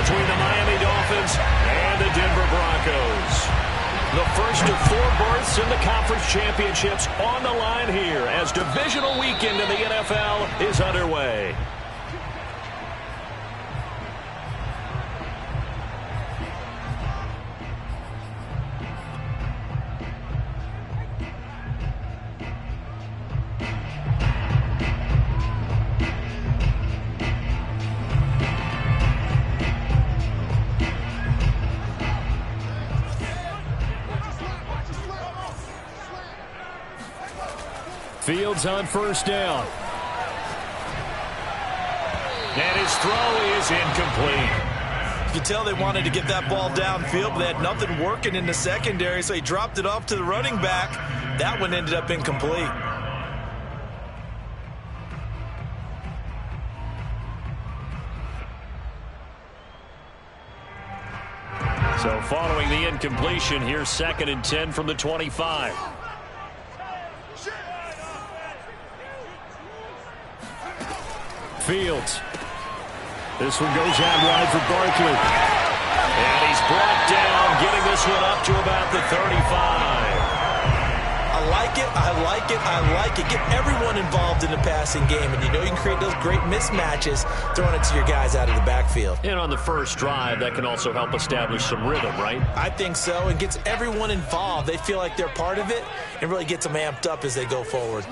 between the Miami Dolphins and the Denver Broncos. The first of 4 berths in the conference championships on the line here as divisional weekend in the NFL is underway. Fields on first down. And his throw is incomplete. You can tell they wanted to get that ball downfield, but they had nothing working in the secondary, so he dropped it off to the running back. That one ended up incomplete. So following the incompletion, here's 2nd and 10 from the 25. Fields. This one goes out wide for Barkley. And he's brought down, getting this one up to about the 35. I like it, I like it, I like it. Get everyone involved in the passing game, and you know you can create those great mismatches throwing it to your guys out of the backfield. And on the first drive, that can also help establish some rhythm, right? I think so, and gets everyone involved. They feel like they're part of it, and really gets them amped up as they go forward.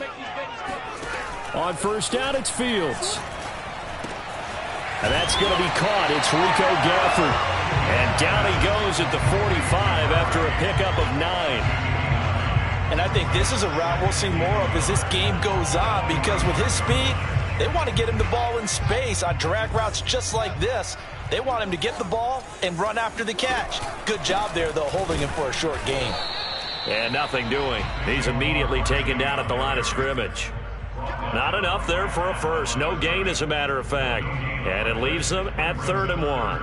On first down, it's Fields. And that's going to be caught. It's Rico Gafford. And down he goes at the 45 after a pickup of 9. And I think this is a route we'll see more of as this game goes on, because with his speed, they want to get him the ball in space on drag routes just like this. They want him to get the ball and run after the catch. Good job there, though, holding him for a short gain. And nothing doing. He's immediately taken down at the line of scrimmage. Not enough there for a first. No gain, as a matter of fact. And it leaves them at 3rd and 1.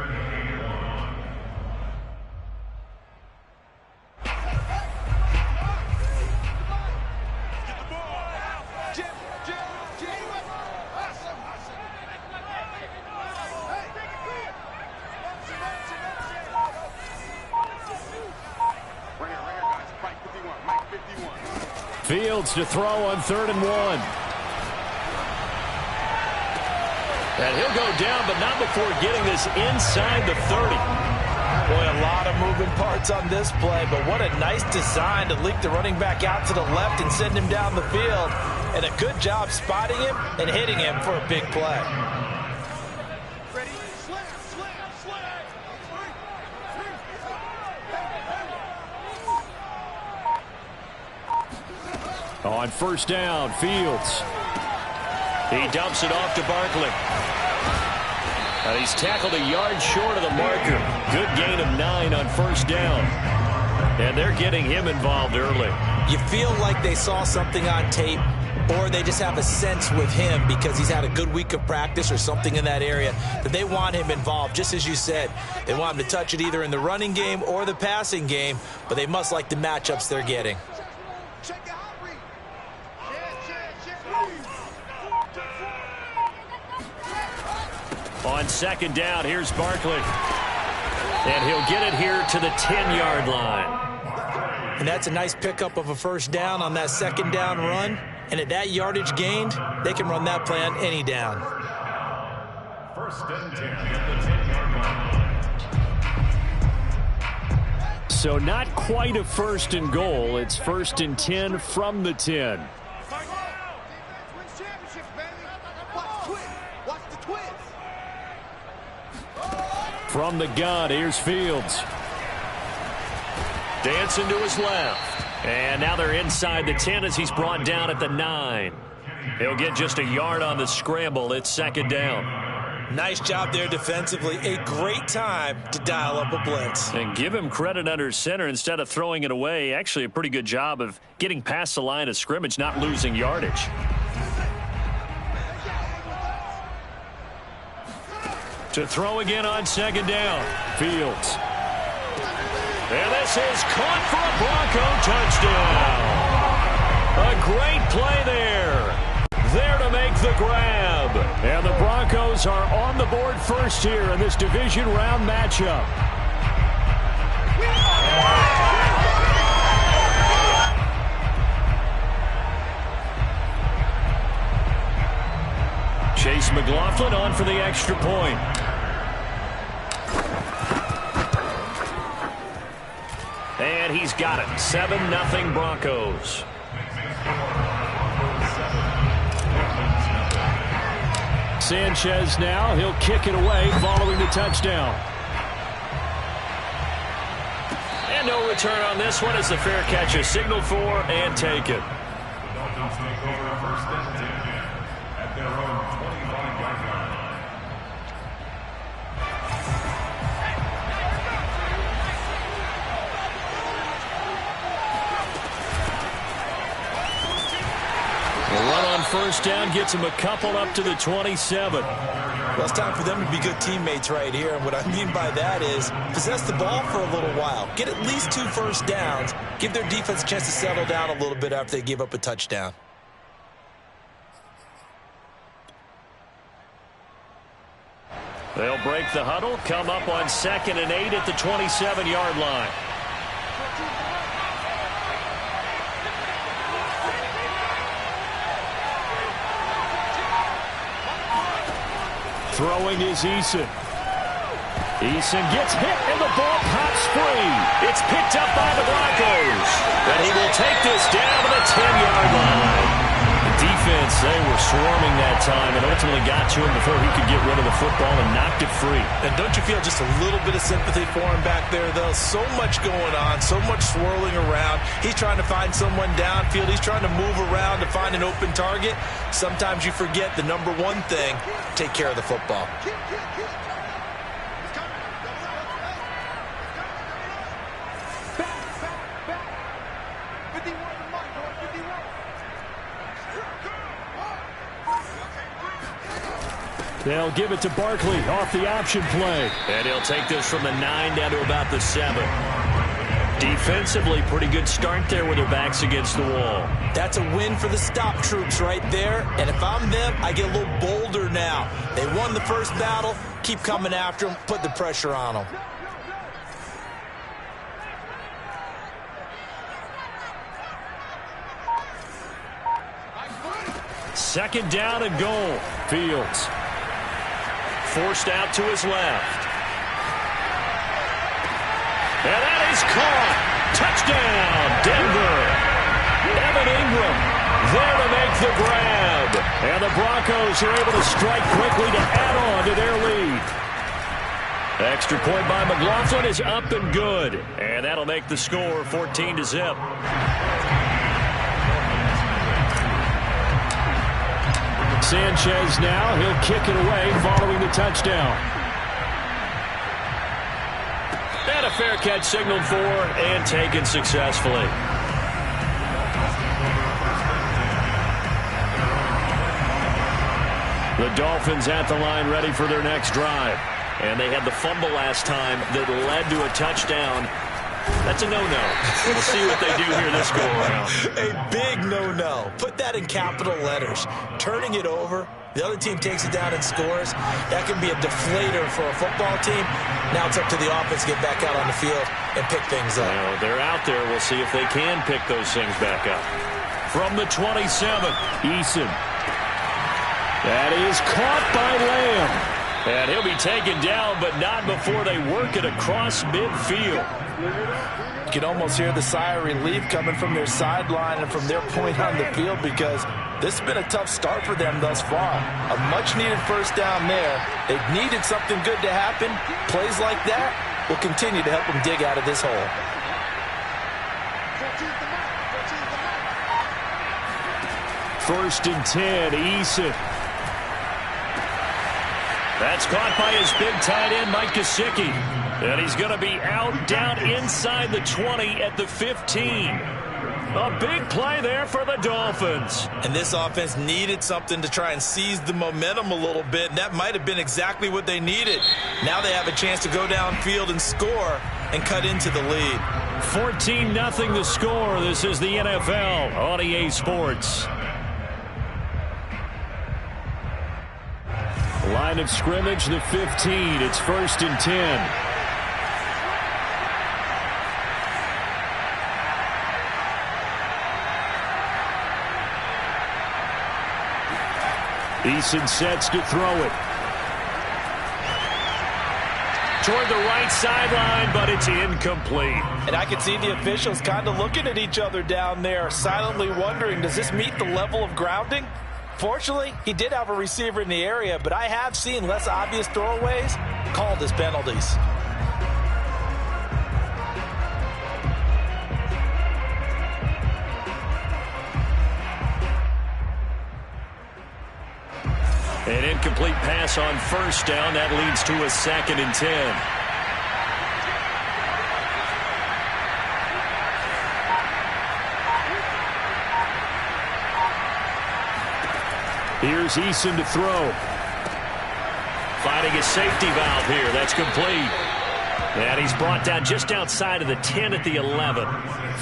Fields to throw on 3rd and 1. And he'll go down, but not before getting this inside the 30. Boy, a lot of moving parts on this play, but what a nice design to leak the running back out to the left and send him down the field. And a good job spotting him and hitting him for a big play. On first down, Fields. He dumps it off to Barkley. And he's tackled a yard short of the marker. Good gain of 9 on first down. And they're getting him involved early. You feel like they saw something on tape, or they just have a sense with him because he's had a good week of practice or something in that area that they want him involved. Just as you said, they want him to touch it either in the running game or the passing game, but they must like the matchups they're getting. On 2nd down, here's Barkley. And he'll get it here to the 10-yard line. And that's a nice pickup of a first down on that 2nd down run. And at that yardage gained, they can run that play on any down. 1st and 10 at the 10-yard line. So not quite a 1st and goal. It's 1st and 10 from the 10. From the gun, here's Fields. Dancing to his left. And now they're inside the 10 as he's brought down at the 9. He'll get just a yard on the scramble. It's 2nd down. Nice job there defensively. A great time to dial up a blitz. And give him credit under center instead of throwing it away. Actually a pretty good job of getting past the line of scrimmage, not losing yardage. To throw again on 2nd down. Fields. And this is caught for a Bronco touchdown. A great play there. there to make the grab. And the Broncos are on the board first here in this division round matchup. Chase McLaughlin on for the extra point. And he's got it. 7-0 Broncos. Sanchez now. He'll kick it away following the touchdown. And no return on this one as the fair catch is signaled for and taken. First down gets him a couple up to the 27. Well, it's time for them to be good teammates right here. And what I mean by that is possess the ball for a little while. Get at least 2 first downs. Give their defense a chance to settle down a little bit after they give up a touchdown. They'll break the huddle, come up on 2nd and 8 at the 27-yard line. Throwing is Eason. Eason gets hit and the ball pops free. It's picked up by the Broncos. And he will take this down to the 10-yard line. The defense, they were swarming that time and ultimately got to him before he could get rid of the football and knocked it free. And don't you feel just a little bit of sympathy for him back there, though? So much going on, so much swirling around. He's trying to find someone downfield. He's trying to move around to find an open target. Sometimes you forget the number one thing, take care of the football. They'll give it to Barkley off the option play. And he'll take this from the 9 down to about the 7. Defensively, pretty good start there with their backs against the wall. That's a win for the stop troops right there. And if I'm them, I get a little bolder now. They won the first battle. Keep coming after them. Put the pressure on them. Second down and goal. Fields. Forced out to his left. And that is caught. Touchdown, Denver. Evan Ingram there to make the grab. And the Broncos are able to strike quickly to add on to their lead. Extra point by McLaughlin is up and good. And that'll make the score 14-0. Sanchez now. He'll kick it away following the touchdown. And a fair catch signaled for and taken successfully. The Dolphins at the line ready for their next drive. And they had the fumble last time that led to a touchdown. That's a no-no. We'll see what they do here this go-around. A big no-no. Put that in capital letters. Turning it over, the other team takes it down and scores. That can be a deflator for a football team. Now it's up to the offense to get back out on the field and pick things up. Well, they're out there. We'll see if they can pick those things back up. From the 27, Eason. That is caught by Lamb. And he'll be taken down, but not before they work it across midfield. You can almost hear the sigh of relief coming from their sideline and from their point on the field because this has been a tough start for them thus far. A much-needed first down there. They've needed something good to happen. Plays like that will continue to help them dig out of this hole. First and 10, Eason. That's caught by his big tight end, Mike Gesicki. And he's going to be out down inside the 20 at the 15. A big play there for the Dolphins. And this offense needed something to try and seize the momentum a little bit. And that might have been exactly what they needed. Now they have a chance to go downfield and score and cut into the lead. 14-0 the score. This is the NFL on EA Sports. line of scrimmage, the 15. It's 1st and 10. Eason sets to throw it. Toward the right sideline, but it's incomplete. And I can see the officials kind of looking at each other down there, silently wondering, does this meet the level of grounding? Fortunately, he did have a receiver in the area, but I have seen less obvious throwaways called as penalties. An incomplete pass on 1st down. That leads to a 2nd and 10. Here's Eason to throw. Finding a safety valve here. That's complete. And he's brought down just outside of the 10 at the 11.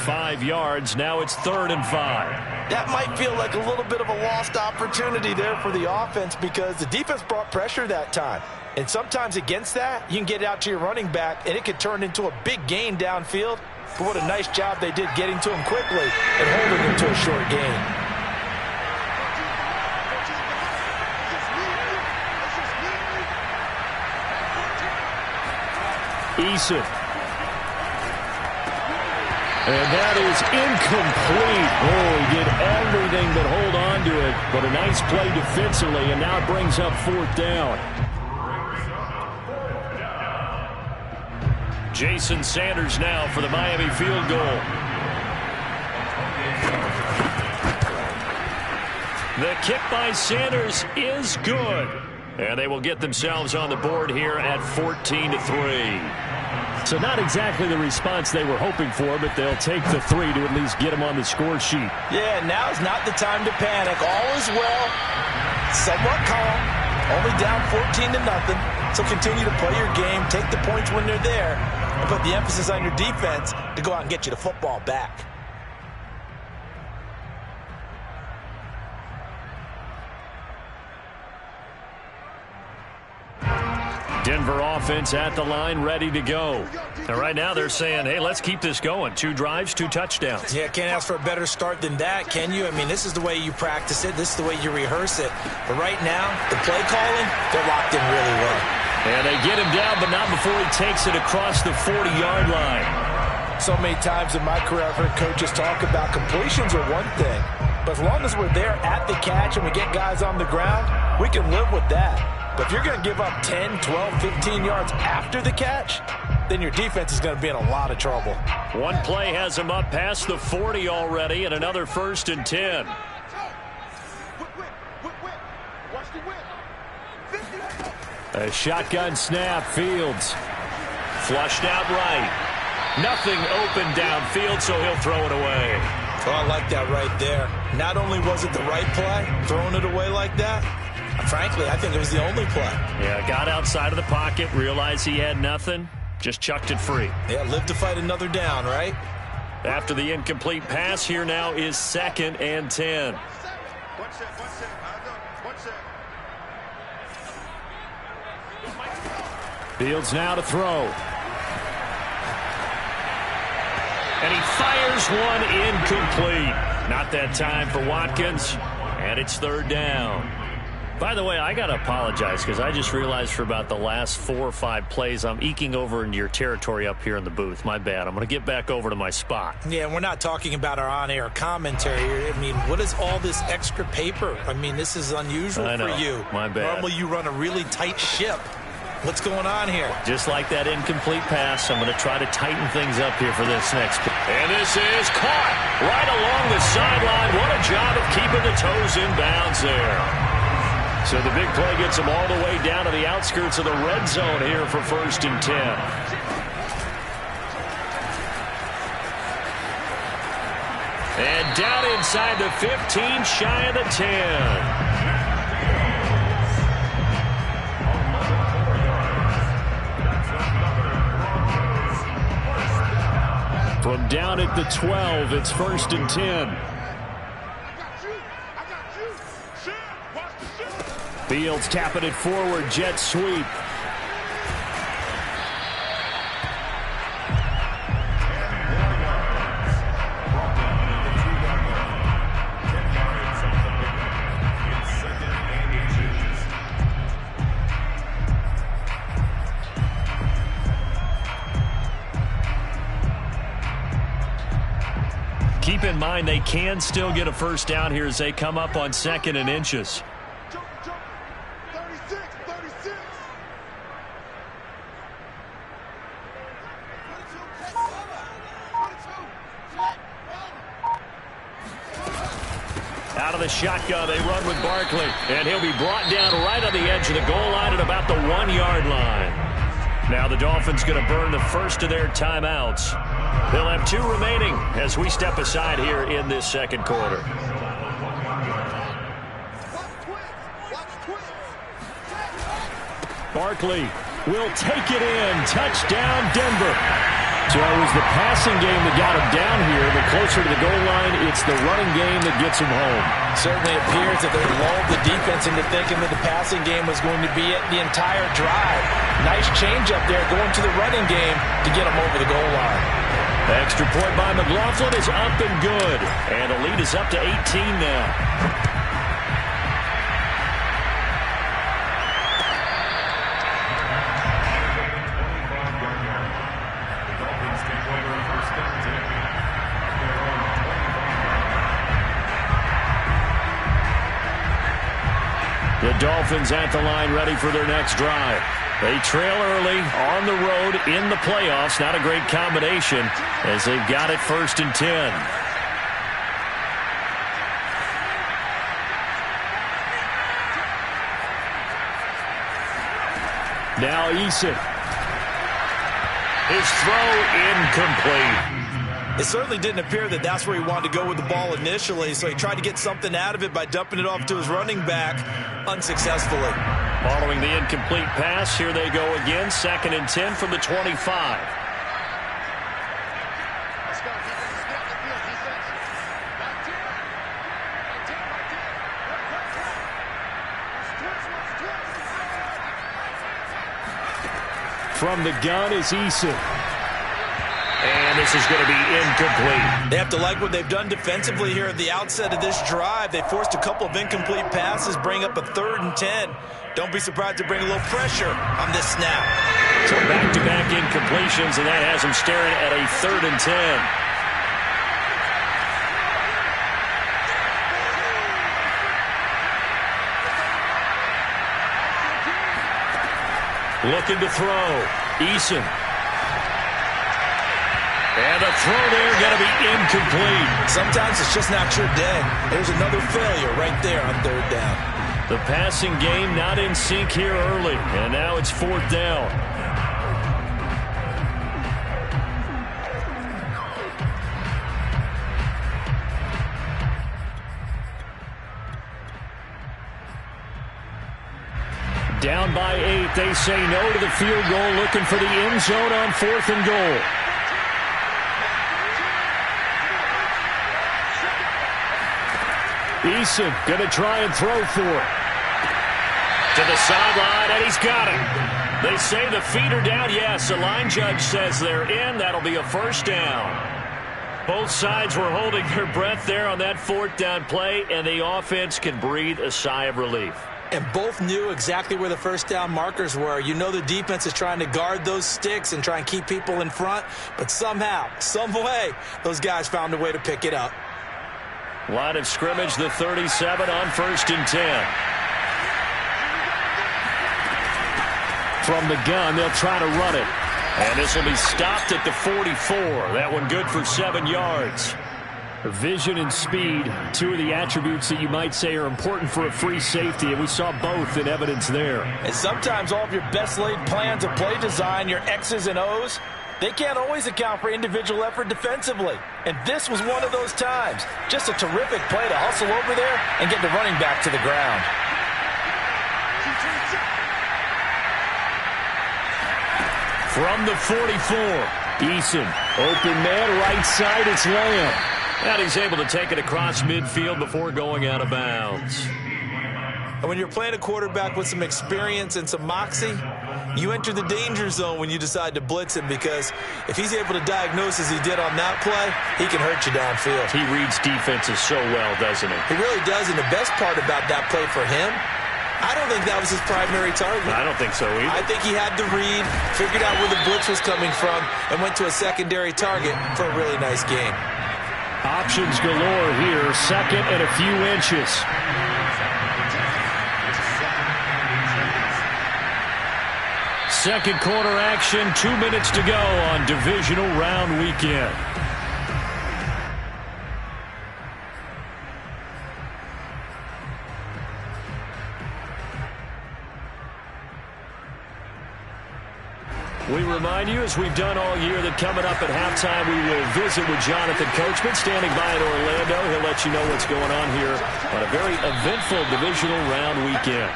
5 yards. Now it's 3rd and 5. That might feel like a little bit of a lost opportunity there for the offense because the defense brought pressure that time. And sometimes against that, you can get it out to your running back, and it could turn into a big gain downfield. But what a nice job they did getting to him quickly and holding him to a short gain. Eason. And that is incomplete. Oh, he did everything but hold on to it. But a nice play defensively, and now it brings up 4th down. Jason Sanders now for the Miami field goal. The kick by Sanders is good. And they will get themselves on the board here at 14-3. So not exactly the response they were hoping for, but they'll take the 3 to at least get them on the score sheet. Yeah, now's not the time to panic. All is well. Somewhat calm. Only down 14-0. So continue to play your game, take the points when they're there, and put the emphasis on your defense to go out and get you the football back. Denver offense at the line, ready to go. And right now they're saying, hey, let's keep this going. 2 drives, 2 touchdowns. Yeah, can't ask for a better start than that, can you? I mean, this is the way you practice it. This is the way you rehearse it. But right now, the play calling, they're locked in really well. And they get him down, but not before he takes it across the 40-yard line. So many times in my career I've heard coaches talk about completions are one thing. But as long as we're there at the catch and we get guys on the ground, we can live with that. But if you're going to give up 10, 12, 15 yards after the catch, then your defense is going to be in a lot of trouble. One play has him up past the 40 already, and another 1st and 10. A shotgun snap, Fields. Flushed out right. Nothing open downfield, so he'll throw it away. Oh, I like that right there. Not only was it the right play, throwing it away like that, frankly, I think it was the only play. Yeah, got outside of the pocket, realized he had nothing, just chucked it free. Yeah, live to fight another down, right? After the incomplete pass, here now is 2nd and 10. Fields now to throw. And he fires one incomplete. Not that time for Watkins, and it's 3rd down. By the way, I got to apologize because I just realized for about the last 4 or 5 plays, I'm eking over into your territory up here in the booth. My bad. I'm going to get back over to my spot. Yeah, we're not talking about our on-air commentary. I mean, what is all this extra paper? I mean, this is unusual for you. My bad. Normally you run a really tight ship. What's going on here? Just like that incomplete pass, I'm going to try to tighten things up here for this next play. And this is caught right along the sideline. What a job of keeping the toes in bounds there. So the big play gets them all the way down to the outskirts of the red zone here for 1st and 10. And down inside the 15, shy of the 10. From down at the 12, it's 1st and 10. Fields tapping it forward, jet sweep. Keep in mind they can still get a first down here as they come up on 2nd and inches. Out of the shotgun, they run with Barkley, and he'll be brought down right on the edge of the goal line at about the 1-yard line. Now the Dolphins going to burn the first of their timeouts. They'll have 2 remaining as we step aside here in this second quarter. Barkley will take it in. Touchdown, Denver. So it was the passing game that got him down here, but closer to the goal line, it's the running game that gets him home. Certainly appears that they lulled the defense into thinking that the passing game was going to be it the entire drive. Nice change up there going to the running game to get him over the goal line. Extra point by McLaughlin is up and good. And the lead is up to 18 now. The Dolphins at the line ready for their next drive. They trail early on the road in the playoffs. Not a great combination as they've got it 1st and 10. Now Eason. His throw incomplete. It certainly didn't appear that that's where he wanted to go with the ball initially, so he tried to get something out of it by dumping it off to his running back unsuccessfully. Following the incomplete pass, here they go again, 2nd and 10 from the 25. From the gun is Eason. And this is going to be incomplete. They have to like what they've done defensively here at the outset of this drive. They forced a couple of incomplete passes, bring up a 3rd and 10. Don't be surprised to bring a little pressure on this snap. So back-to-back incompletions, and that has them staring at a 3rd and 10. Looking to throw. Eason. And the throw there going to be incomplete. Sometimes it's just not your day. There's another failure right there on 3rd down. The passing game not in sync here early. And now it's 4th down. Down by 8. They say no to the field goal, looking for the end zone on 4th and goal. Eason going to try and throw for it. To the sideline, and he's got it. They say the feet are down. Yes, the line judge says they're in. That'll be a 1st down. Both sides were holding their breath there on that 4th down play, and the offense can breathe a sigh of relief. And both knew exactly where the 1st down markers were. You know the defense is trying to guard those sticks and try and keep people in front, but somehow, some way, those guys found a way to pick it up. Line of scrimmage, the 37 on 1st and 10. From the gun, they'll try to run it. And this will be stopped at the 44. That one good for 7 yards. Vision and speed, 2 of the attributes that you might say are important for a free safety, and we saw both in evidence there. And sometimes all of your best laid plans of play design, your X's and O's, they can't always account for individual effort defensively. And this was one of those times. Just a terrific play to hustle over there and get the running back to the ground. From the 44, Eason, open man, right side, it's Lamb. And he's able to take it across midfield before going out of bounds. And when you're playing a quarterback with some experience and some moxie, you enter the danger zone when you decide to blitz him, because if he's able to diagnose as he did on that play, he can hurt you downfield. He reads defenses so well, doesn't he? He really does, and the best part about that play for him, I don't think that was his primary target. I don't think so either. I think he had the read, figured out where the blitz was coming from, and went to a secondary target for a really nice game. Options galore here, second and a few inches. Second quarter action, 2 minutes to go on divisional round weekend. We remind you, as we've done all year, that coming up at halftime, we will visit with Jonathan Coachman, standing by in Orlando. He'll let you know what's going on here on a very eventful divisional round weekend.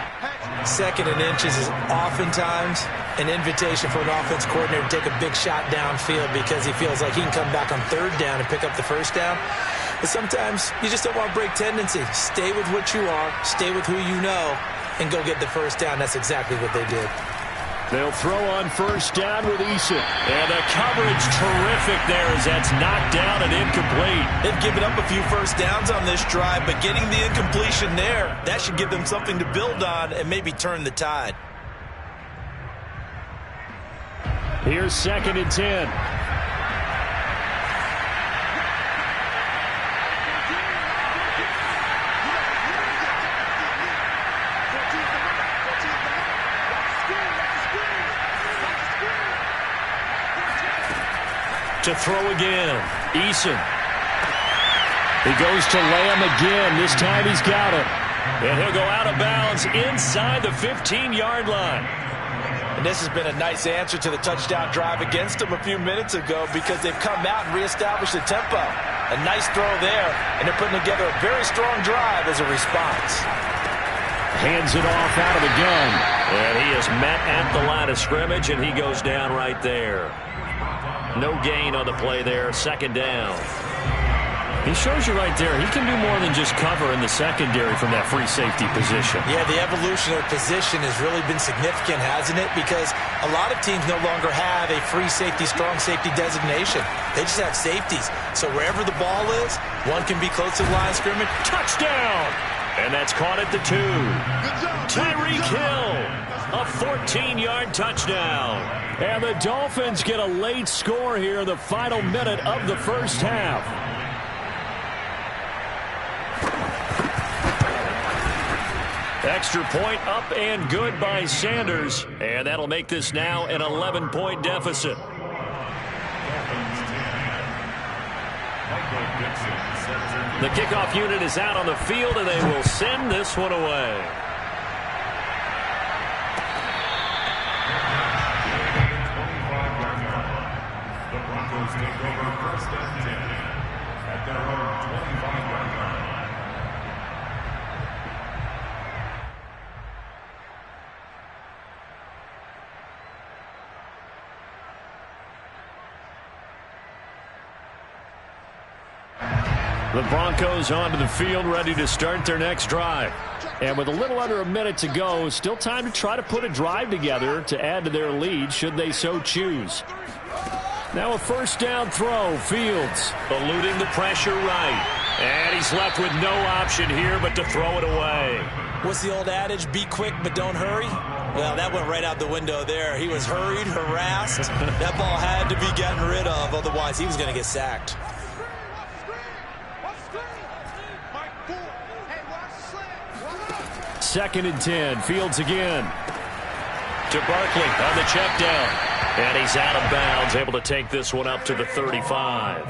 Second and inches is oftentimes an invitation for an offense coordinator to take a big shot downfield because he feels like he can come back on third down and pick up the first down. But sometimes you just don't want to break tendency. Stay with what you are, stay with who you know, and go get the first down. That's exactly what they did. They'll throw on first down with Eason. And the coverage terrific there as that's knocked down and incomplete. They've given up a few first downs on this drive, but getting the incompletion there, that should give them something to build on and maybe turn the tide. Here's second and 10. To throw again, Eason. He goes to Lamb again. This time he's got it. And he'll go out of bounds inside the 15-yard line. And this has been a nice answer to the touchdown drive against them a few minutes ago, because they've come out and reestablished the tempo. A nice throw there, and they're putting together a very strong drive as a response. Hands it off out of the gun. And he is met at the line of scrimmage, and he goes down right there. No gain on the play there, second down. He shows you right there, he can do more than just cover in the secondary from that free safety position. Yeah, the evolution of position has really been significant, hasn't it? Because a lot of teams no longer have a free safety, strong safety designation. They just have safeties. So wherever the ball is, one can be close to the line of scrimmage. Touchdown! And that's caught at the 2. Tyreek Hill, a 14-yard touchdown. And the Dolphins get a late score here in the final minute of the first half. Extra point up and good by Sanders. And that'll make this now an 11-point deficit. The kickoff unit is out on the field, and they will send this one away. The Broncos take over first and 10 at their own 25-yard line. The Broncos onto the field, ready to start their next drive. And with a little under a minute to go, still time to try to put a drive together to add to their lead, should they so choose. Now a first down throw, Fields. Eluding the pressure right. And he's left with no option here but to throw it away. What's the old adage? Be quick, but don't hurry. Well, that went right out the window there. He was hurried, harassed. That ball had to be gotten rid of, otherwise he was going to get sacked. Second and 10. Fields again. To Barkley on the check down. And he's out of bounds, able to take this one up to the 35.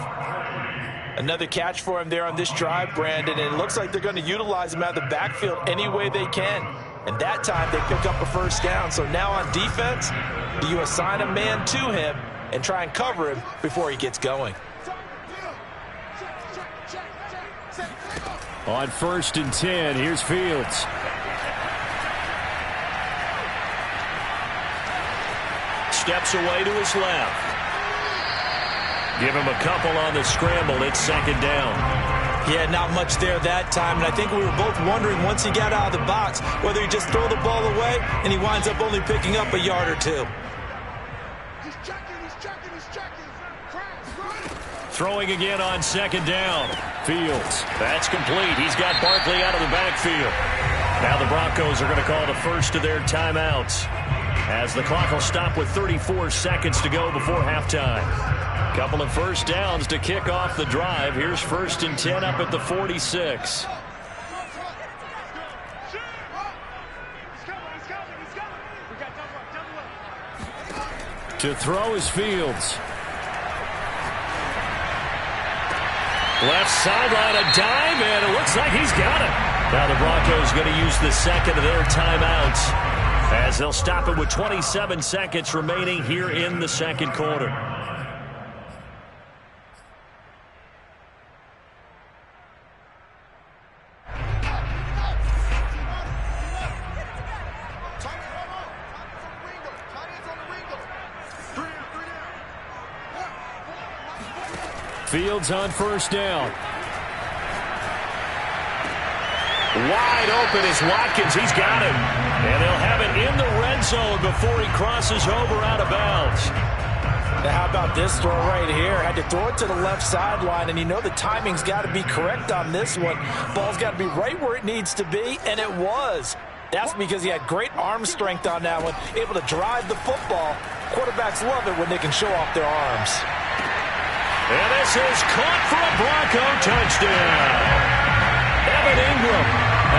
Another catch for him there on this drive, Brandon, and it looks like they're going to utilize him out of the backfield any way they can. And that time they pick up a first down. So now on defense, do you assign a man to him and try and cover him before he gets going? On first and 10, here's Fields. Steps away to his left. Give him a couple on the scramble. It's second down. Yeah, not much there that time, and I think we were both wondering once he got out of the box whether he just throw the ball away and he winds up only picking up a yard or two. He's checking. Throwing again on second down. Fields. That's complete. He's got Barkley out of the backfield. Now the Broncos are going to call the first of their timeouts, as the clock will stop with 34 seconds to go before halftime. Couple of first downs to kick off the drive. Here's 1st and 10 up at the 46. To throw is Fields. Left sideline, a dive, and it looks like he's got it. Now the Broncos going to use the second of their timeouts, as they'll stop it with 27 seconds remaining here in the second quarter. Fields on first down. Wide open is Watkins. He's got him. And they'll have it in the red zone before he crosses over out of bounds. Now how about this throw right here? Had to throw it to the left sideline, and you know the timing's got to be correct on this one. Ball's got to be right where it needs to be, and it was. That's because he had great arm strength on that one, able to drive the football. Quarterbacks love it when they can show off their arms. And this is caught for a Bronco touchdown. Evan Ingram,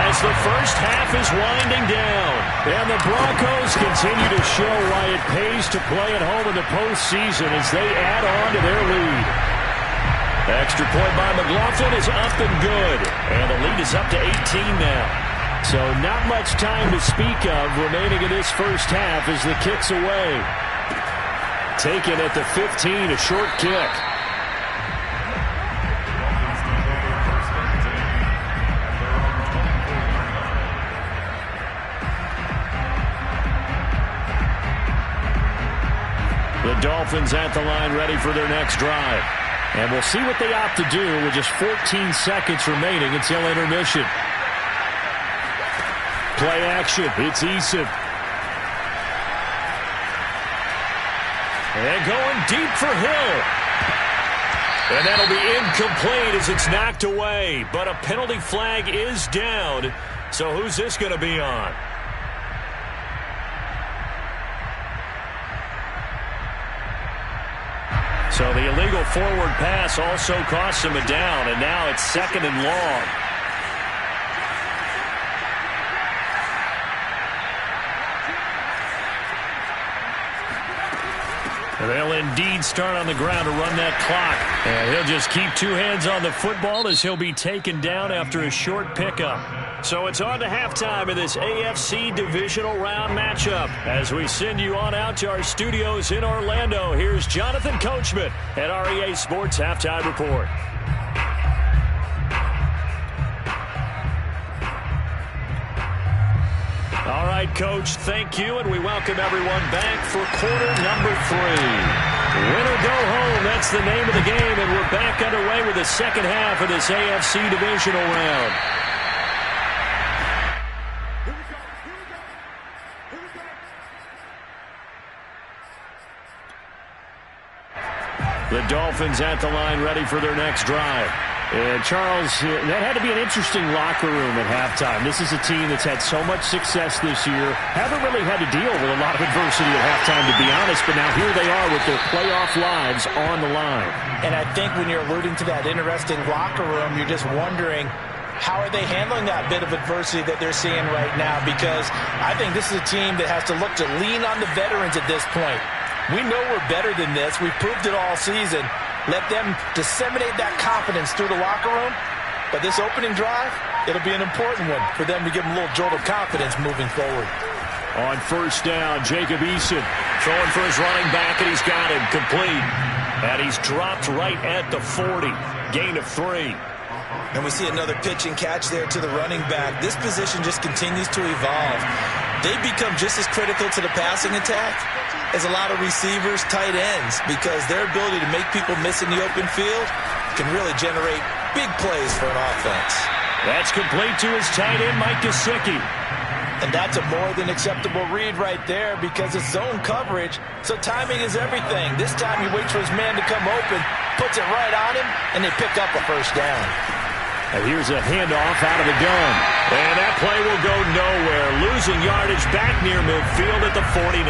as the first half is winding down. And the Broncos continue to show why it pays to play at home in the postseason as they add on to their lead. Extra point by McLaughlin is up and good. And the lead is up to 18 now. So not much time to speak of remaining in this first half as the kick's away. Taken at the 15, a short kick. The Dolphins at the line ready for their next drive. And we'll see what they opt to do with just 14 seconds remaining until intermission. Play action. It's Eason. And going deep for Hill. And that'll be incomplete as it's knocked away. But a penalty flag is down. So who's this going to be on? So the illegal forward pass also costs him a down, and now it's 2nd and long. And they'll indeed start on the ground to run that clock. And he'll just keep two hands on the football as he'll be taken down after a short pickup. So it's on to halftime in this AFC divisional round matchup. As we send you on out to our studios in Orlando, here's Jonathan Coachman at REA Sports Halftime Report. All right, Coach, thank you, and we welcome everyone back for quarter number 3. Win or go home, that's the name of the game, and we're back underway with the second half of this AFC divisional round. The Dolphins at the line ready for their next drive. And, Charles, that had to be an interesting locker room at halftime. This is a team that's had so much success this year. Haven't really had to deal with a lot of adversity at halftime, to be honest. But now here they are with their playoff lives on the line. And I think when you're alluding to that interesting locker room, you're just wondering, how are they handling that bit of adversity that they're seeing right now? Because I think this is a team that has to look to lean on the veterans at this point. We know we're better than this. We've proved it all season. Let them disseminate that confidence through the locker room. But this opening drive, it'll be an important one for them to give them a little jolt of confidence moving forward. On first down, Jacob Eason throwing for his running back, and he's got him complete. And he's dropped right at the 40. Gain of 3. And we see another pitch and catch there to the running back. This position just continues to evolve. They become just as critical to the passing attack as a lot of receivers, tight ends, because their ability to make people miss in the open field can really generate Big plays for an offense. That's complete to his tight end, Mike Gesicki. And that's a more than acceptable read right there because it's zone coverage, so timing is everything. This time he waits for his man to come open, puts it right on him, and they pick up a first down. And here's a handoff out of the gun. And that play will go nowhere. Losing yardage back near midfield at the 49.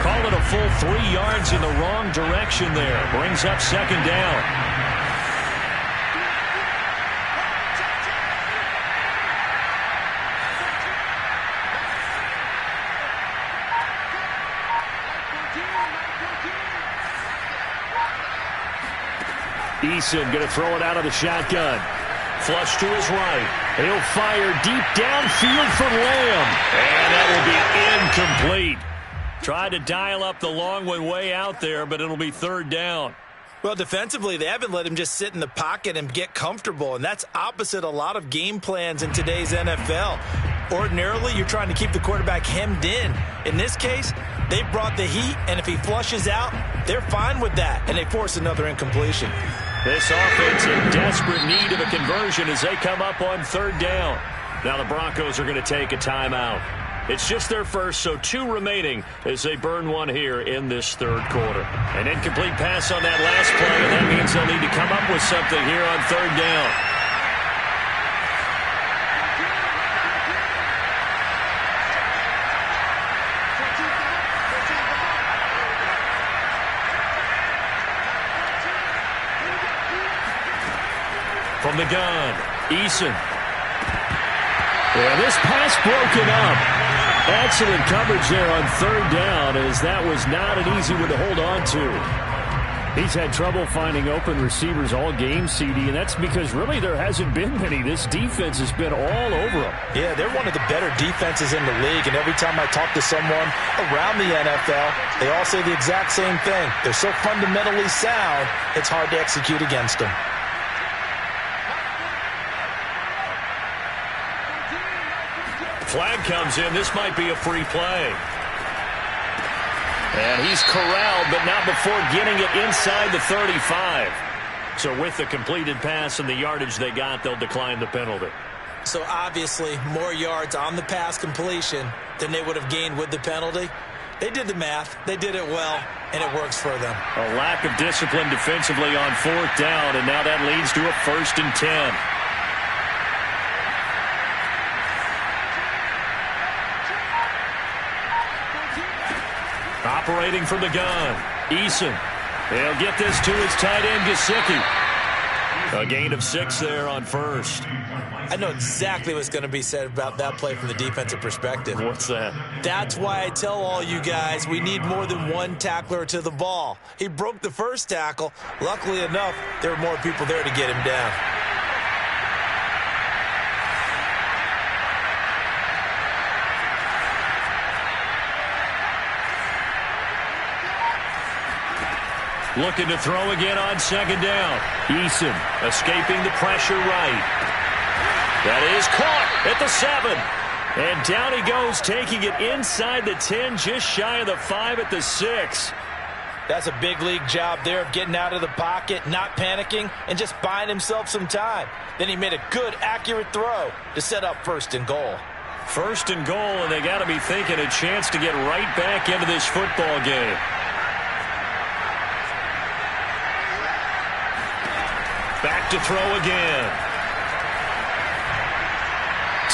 Call it a full 3 yards in the wrong direction there. Brings up second down. Eason going to throw it out of the shotgun. Flush to his right. He'll fire deep downfield for Lamb. And that will be incomplete. Tried to dial up the long one way out there, but it'll be third down. Well, defensively, they haven't let him just sit in the pocket and get comfortable, and that's opposite a lot of game plans in today's NFL. Ordinarily, you're trying to keep the quarterback hemmed in. In this case, they brought the heat, and if he flushes out, they're fine with that, and they force another incompletion. This offense in desperate need of a conversion as they come up on third down. Now the Broncos are going to take a timeout. It's just their first, so 2 remaining as they burn one here in this third quarter. An incomplete pass on that last play, and that means they'll need to come up with something here on third down. From the gun, Eason. Yeah, this pass broken up. Excellent coverage there on third down, as that was not an easy one to hold on to. He's had trouble finding open receivers all game, CD, and that's because really there hasn't been many. This defense has been all over him. Yeah, they're one of the better defenses in the league, and every time I talk to someone around the NFL, they all say the exact same thing. They're so fundamentally sound, it's hard to execute against them. Flag comes in. This might be a free play. And he's corralled, but not before getting it inside the 35. So with the completed pass and the yardage they got, they'll decline the penalty. So obviously more yards on the pass completion than they would have gained with the penalty. They did the math. They did it well, and it works for them. A lack of discipline defensively on fourth down, and now that leads to a 1st and 10. Operating from the gun, Eason. They'll get this to his tight end, Gesicki. A gain of 6 there on first. I know exactly what's going to be said about that play from the defensive perspective. What's that? That's why I tell all you guys we need more than one tackler to the ball. He broke the first tackle. Luckily enough, there were more people there to get him down. Looking to throw again on second down. Eason escaping the pressure right. That is caught at the 7. And down he goes, taking it inside the 10, just shy of the 5 at the 6. That's a big league job there of getting out of the pocket, not panicking, and just buying himself some time. Then he made a good, accurate throw to set up 1st and goal. 1st and goal, and they got to be thinking a chance to get right back into this football game. Back to throw again.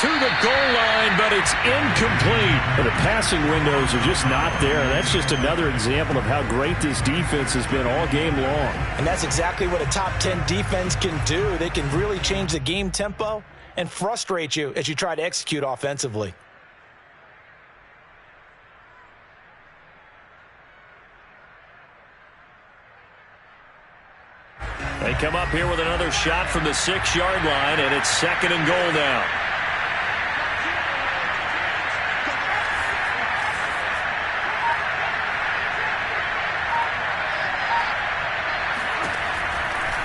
To the goal line, but it's incomplete. And the passing windows are just not there. That's just another example of how great this defense has been all game long. And that's exactly what a top 10 defense can do. They can really change the game tempo and frustrate you as you try to execute offensively. They come up here with another shot from the 6-yard line, and it's 2nd and goal now.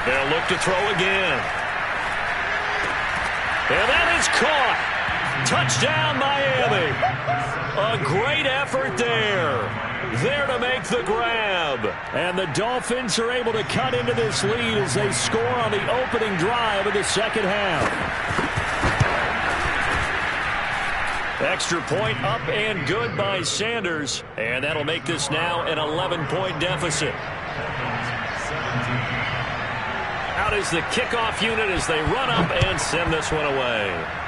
They'll look to throw again. And that is caught. Touchdown, Miami. A great effort there. there to make the grab. And the Dolphins are able to cut into this lead as they score on the opening drive of the second half. Extra point up and good by Sanders. And that'll make this now an 11-point deficit. Out is the kickoff unit as they run up and send this one away.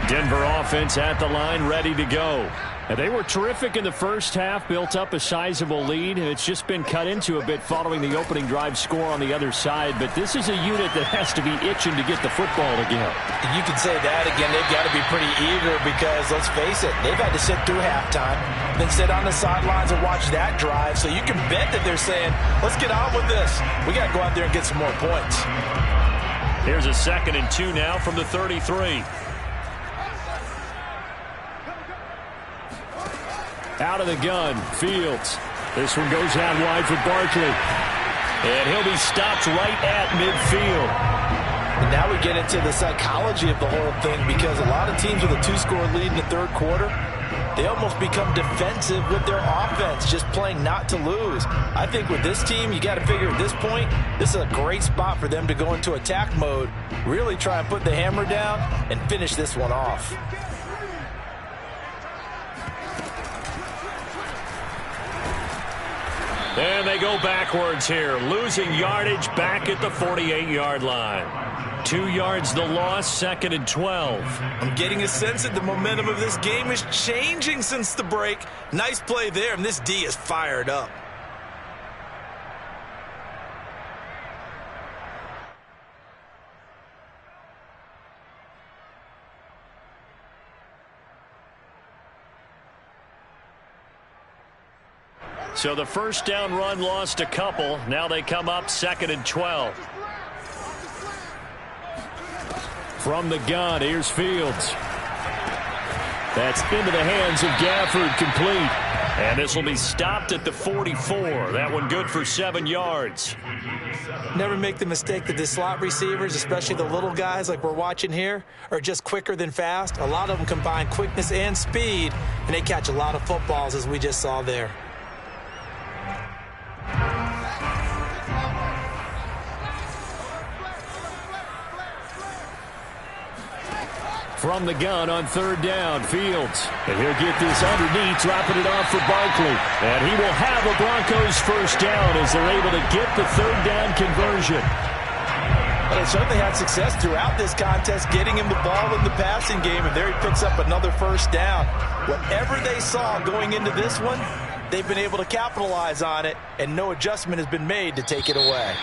Denver offense at the line, ready to go. And they were terrific in the first half, built up a sizable lead, and it's just been cut into a bit following the opening drive score on the other side. But this is a unit that has to be itching to get the football again. You can say that again. They've got to be pretty eager because, let's face it, they've had to sit through halftime, then sit on the sidelines and watch that drive. So you can bet that they're saying, let's get on with this. We got to go out there and get some more points. Here's a 2nd and 2 now from the 33. Out of the gun, Fields. This one goes out wide for Barkley. And he'll be stopped right at midfield. And now we get into the psychology of the whole thing because a lot of teams with a 2-score lead in the third quarter, they almost become defensive with their offense, just playing not to lose. I think with this team, you got to figure at this point, this is a great spot for them to go into attack mode, really try and put the hammer down and finish this one off. And they go backwards here, losing yardage back at the 48-yard line. 2 yards the loss, 2nd and 12. I'm getting a sense that the momentum of this game is changing since the break. Nice play there, and this D is fired up. So the first down run lost a couple. Now they come up 2nd and 12. From the gun, here's Fields. That's into the hands of Gafford, complete. And this will be stopped at the 44. That one good for 7 yards. Never make the mistake that the slot receivers, especially the little guys like we're watching here, are just quicker than fast. A lot of them combine quickness and speed, and they catch a lot of footballs, as we just saw there. From the gun on 3rd down, Fields. And he'll get this underneath, dropping it off for Barkley. And he will have a Broncos first down as they're able to get the 3rd down conversion. But they certainly had success throughout this contest, getting him the ball in the passing game, and there he picks up another first down. Whatever they saw going into this one, they've been able to capitalize on it, and no adjustment has been made to take it away.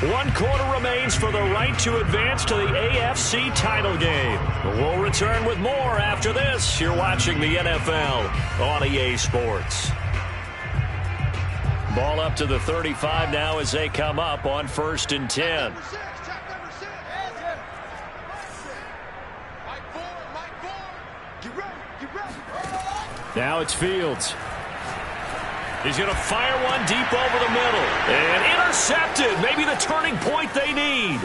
1 quarter remains for the right to advance to the AFC title game. We'll return with more after this. You're watching the NFL on EA Sports. Ball up to the 35 now as they come up on 1st and 10. Now it's Fields. He's going to fire one deep over the middle. And intercepted. Maybe the turning point they need.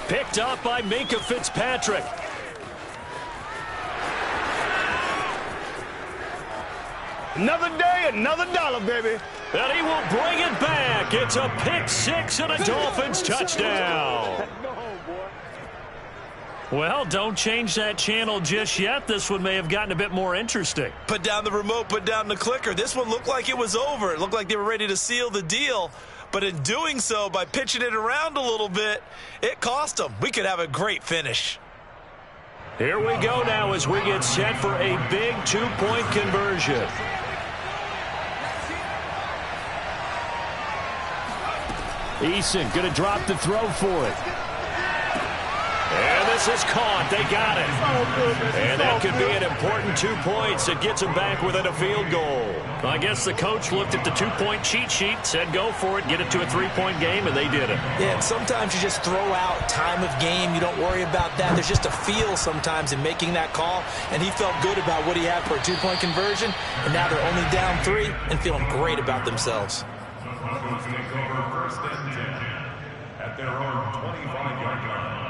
Picked up by Minkah Fitzpatrick. Another day, another dollar, baby. And he will bring it back. It's a pick six and a Dolphins touchdown. Well, don't change that channel just yet. This one may have gotten a bit more interesting. Put down the remote, put down the clicker. This one looked like it was over. It looked like they were ready to seal the deal. But in doing so, by pitching it around a little bit, it cost them. We could have a great finish. Here we go now as we get set for a big two-point conversion. Eason going to drop the throw for it. And This is caught. They got it. And that could be an important 2 points. It gets them back within a field goal. I guess the coach looked at the 2-point cheat sheet, said go for it, get it to a 3-point game, and they did it. Yeah, and sometimes you just throw out time of game. You don't worry about that. There's just a feel sometimes in making that call, and he felt good about what he had for a 2-point conversion, and now they're only down 3 and feeling great about themselves. The Broncos take over first and 10 at their own 25-yard line.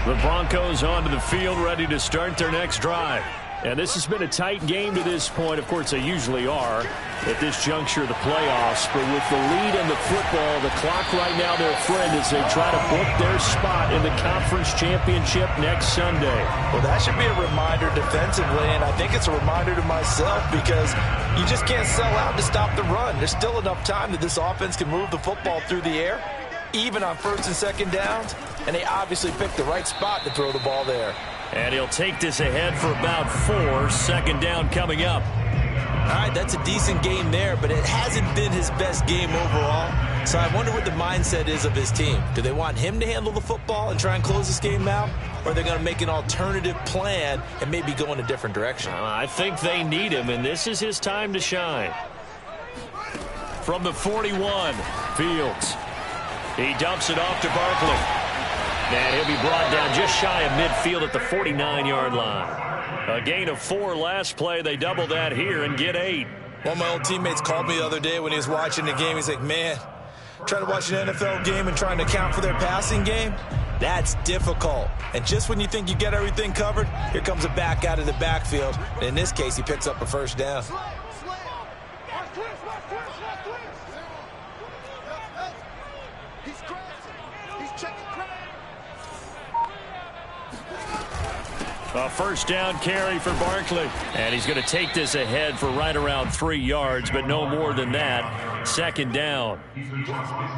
The Broncos onto the field, ready to start their next drive. And this has been a tight game to this point. Of course, they usually are at this juncture of the playoffs. But with the lead in the football, the clock right now their friend as they try to book their spot in the conference championship next Sunday. Well, that should be a reminder defensively, and I think it's a reminder to myself because you just can't sell out to stop the run. There's still enough time that this offense can move the football through the air, even on first and second downs, and they obviously picked the right spot to throw the ball there. And he'll take this ahead for about 4. Second down coming up. All right, that's a decent game there, but it hasn't been his best game overall. So I wonder what the mindset is of his team. Do they want him to handle the football and try and close this game out? Or are they going to make an alternative plan and maybe go in a different direction? I think they need him, and this is his time to shine. From the 41, Fields. He dumps it off to Barkley. And he'll be brought down just shy of midfield at the 49-yard line. A gain of 4 last play. They double that here and get 8. One of my old teammates called me the other day when he was watching the game. He's like, man, trying to watch an NFL game and trying to account for their passing game, that's difficult. And just when you think you get everything covered, here comes a back out of the backfield. And in this case, he picks up a first down. A first down carry for Barkley. And he's going to take this ahead for right around 3 yards, but no more than that. Second down.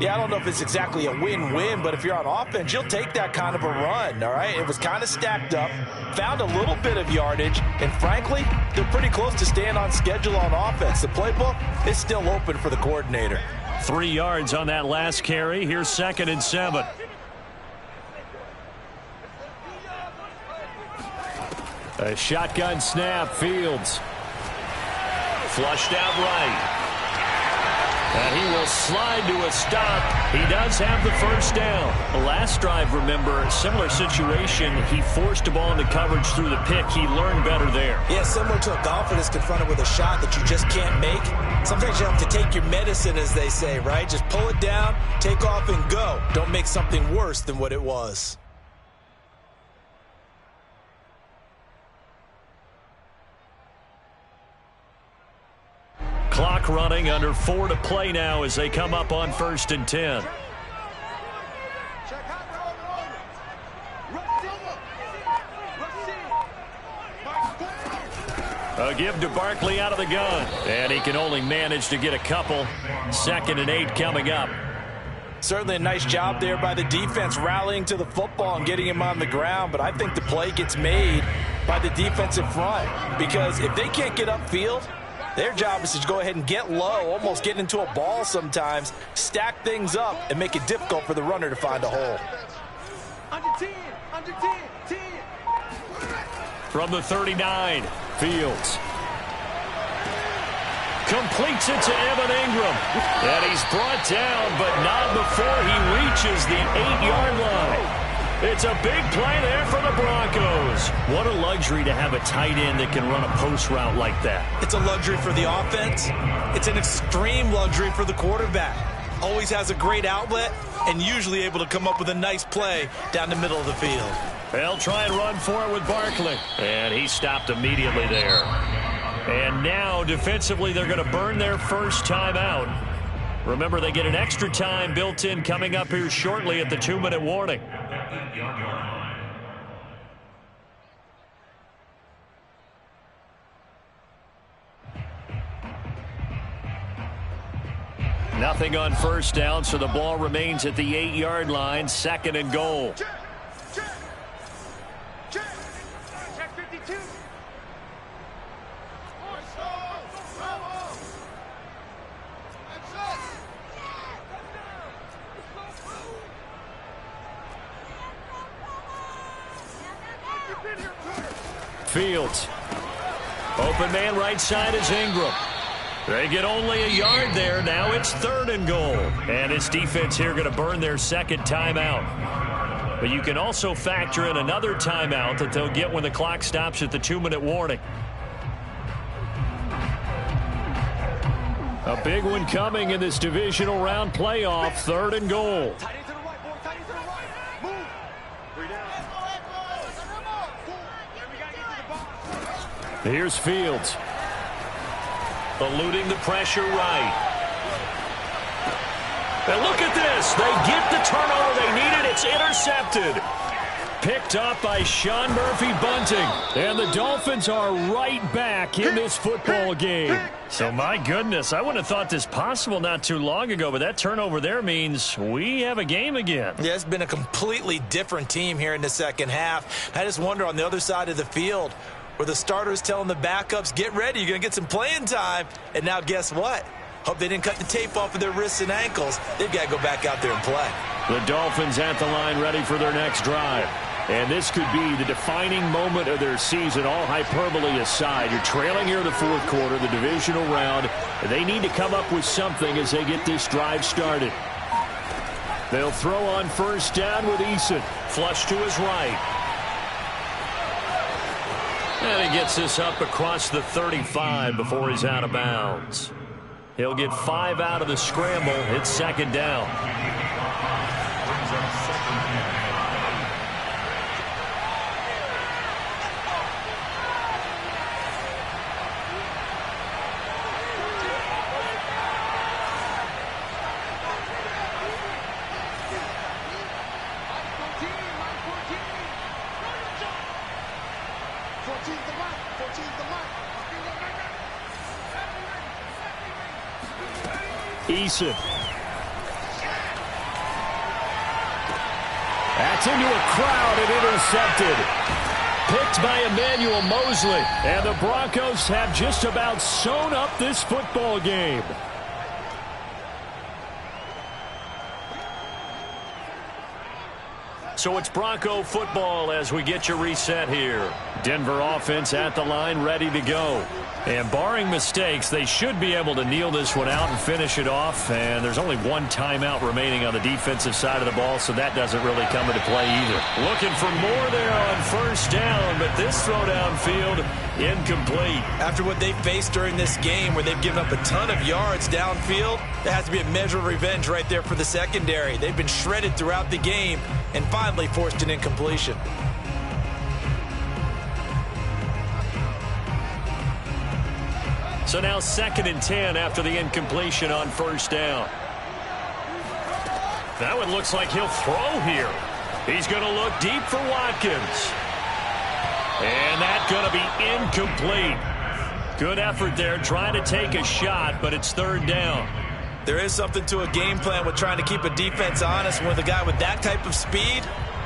Yeah, I don't know if it's exactly a win-win, but if you're on offense, you'll take that kind of a run, all right? It was kind of stacked up, found a little bit of yardage, and frankly, they're pretty close to staying on schedule on offense. The playbook is still open for the coordinator. 3 yards on that last carry. Here's 2nd and 7. A shotgun snap, Fields. Flushed out right. And he will slide to a stop. He does have the first down. The last drive, remember, similar situation. He forced the ball into coverage through the pick. He learned better there. Yeah, similar to a golfer that's confronted with a shot that you just can't make. Sometimes you have to take your medicine, as they say, right? Just pull it down, take off, and go. Don't make something worse than what it was. Clock running, under 4 to play now as they come up on 1st and 10. A give to Barkley out of the gun. And he can only manage to get a couple. 2nd and 8 coming up. Certainly a nice job there by the defense rallying to the football and getting him on the ground, but I think the play gets made by the defensive front because if they can't get upfield, their job is to go ahead and get low, almost get into a ball sometimes, stack things up, and make it difficult for the runner to find a hole. Under 10, under 10, 10. From the 39, Fields. Completes it to Evan Ingram. And he's brought down, but not before he reaches the 8-yard line. It's a big play there for the Broncos. What a luxury to have a tight end that can run a post route like that. It's a luxury for the offense. It's an extreme luxury for the quarterback. Always has a great outlet and usually able to come up with a nice play down the middle of the field. They'll try and run for it with Barkley. And he stopped immediately there. And now, defensively, they're going to burn their first timeout. Remember, they get an extra time built in coming up here shortly at the 2-minute warning. Nothing on first down, so the ball remains at the 8-yard line. 2nd and goal. Check 52. Fields. Open man right side is Ingram. They get only a yard there. Now it's 3rd and goal. And this defense here going to burn their second timeout. But you can also factor in another timeout that they'll get when the clock stops at the 2-minute warning. A big one coming in this divisional round playoff. 3rd and goal. Here's Fields. Eluding the pressure right. And look at this. They get the turnover they needed. It's intercepted. Picked up by Sean Murphy-Bunting. And the Dolphins are right back in this football game. So, my goodness, I wouldn't have thought this possible not too long ago, but that turnover there means we have a game again. Yeah, it's been a completely different team here in the second half. I just wonder on the other side of the field where the starters telling the backups, get ready, you're going to get some playing time. And now guess what? Hope they didn't cut the tape off of their wrists and ankles. They've got to go back out there and play. The Dolphins at the line ready for their next drive. And this could be the defining moment of their season, all hyperbole aside. You're trailing here in the 4th quarter, the divisional round. They need to come up with something as they get this drive started. They'll throw on 1st down with Eason. Flush to his right. And he gets this up across the 35 before he's out of bounds. He'll get 5 out of the scramble. It's 2nd down. Eason. That's into a crowd and intercepted. Picked by Emmanuel Mosley. And the Broncos have just about sewn up this football game. So it's Bronco football as we get you reset here. Denver offense at the line, ready to go. And barring mistakes, they should be able to kneel this one out and finish it off. And there's only one timeout remaining on the defensive side of the ball, so that doesn't really come into play either. Looking for more there on 1st down, but this throw downfield incomplete. After what they faced during this game where they've given up a ton of yards downfield, there has to be a measure of revenge right there for the secondary. They've been shredded throughout the game and finally forced an incompletion. So now 2nd and 10 after the incompletion on 1st down. That one looks like he'll throw here. He's going to look deep for Watkins. And that's going to be incomplete. Good effort there trying to take a shot, but it's 3rd down. There is something to a game plan with trying to keep a defense honest. With a guy with that type of speed,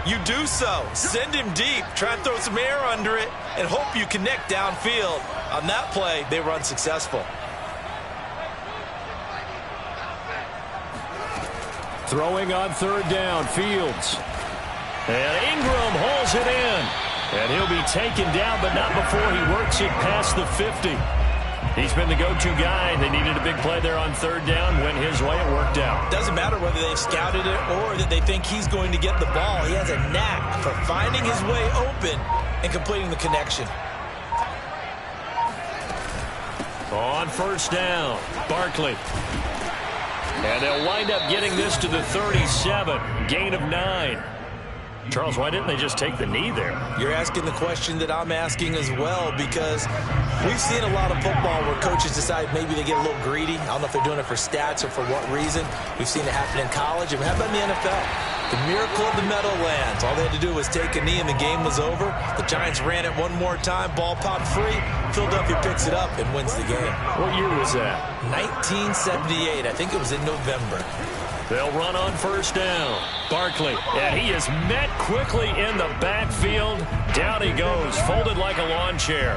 you do so. Send him deep, try and throw some air under it, and hope you connect downfield. On that play, they were unsuccessful. Throwing on 3rd down, Fields. And Ingram hauls it in. And he'll be taken down, but not before he works it past the 50. He's been the go-to guy. They needed a big play there on 3rd down. Went his way. It worked out. Doesn't matter whether they've scouted it or that they think he's going to get the ball. He has a knack for finding his way open and completing the connection. On 1st down, Barkley. And they'll wind up getting this to the 37. Gain of 9. Charles, why didn't they just take the knee there? You're asking the question that I'm asking as well, because we've seen a lot of football where coaches decide maybe they get a little greedy. I don't know if they're doing it for stats or for what reason. We've seen it happen in college. And how about in the NFL? The miracle of the Meadowlands. All they had to do was take a knee and the game was over. The Giants ran it one more time. Ball popped free. Philadelphia picks it up and wins the game. What year was that? 1978. I think it was in November. They'll run on 1st down. Barkley, and he is met quickly in the backfield. Down he goes, folded like a lawn chair.